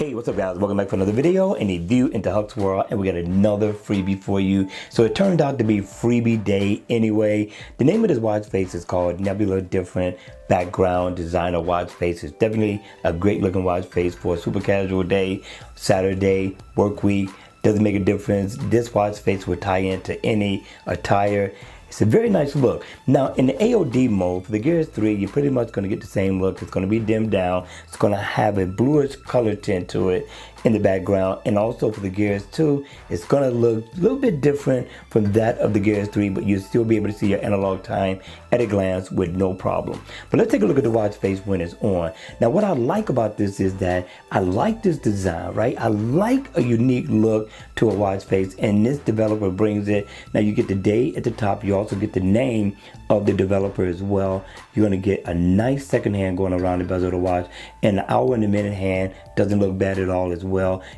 Hey, what's up guys? Welcome back for another video and a view into Huck's World, and we got another freebie for you. So it turned out to be freebie day anyway. The name of this watch face is called Nebula Different Background Designer Watch Face. It's definitely a great looking watch face for a super casual day, Saturday, work week. Doesn't make a difference. This watch face will tie into any attire. It's a very nice look. Now in the AOD mode for the Gears 3, you're pretty much going to get the same look. It's going to be dimmed down. It's going to have a bluish color tint to it in the background, and also for the Gears 2, it's going to look a little bit different from that of the Gears 3, but you'll still be able to see your analog time at a glance with no problem. But let's take a look at the watch face when it's on. Now what I like about this is that I like this design, right? I like a unique look to a watch face, and this developer brings it. Now you get the date at the top. You also get the name of the developer as well. You're going to get a nice second hand going around the bezel of the watch, and the hour and the minute hand doesn't look bad at all as well.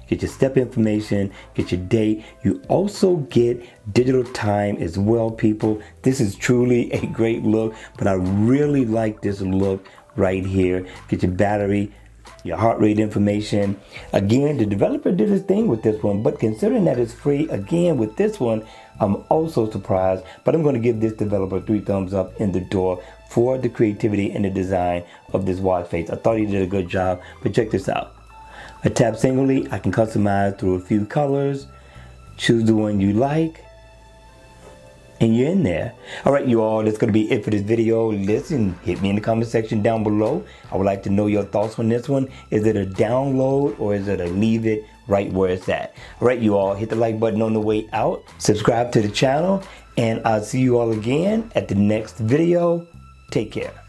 Get your step information, get your date. You also get digital time as well, people. This is truly a great look, but I really like this look right here. Get your battery, your heart rate information. Again, the developer did his thing with this one, but considering that it's free, again with this one, I'm also surprised, but I'm going to give this developer 3 thumbs up in the door for the creativity and the design of this watch face. I thought he did a good job, but check this out. I tap singly, I can customize through a few colors, choose the one you like, and you're in there. All right, you all, that's going to be it for this video. Listen, hit me in the comment section down below. I would like to know your thoughts on this one. Is it a download or is it a leave it right where it's at? All right, you all, hit the like button on the way out. Subscribe to the channel, and I'll see you all again at the next video. Take care.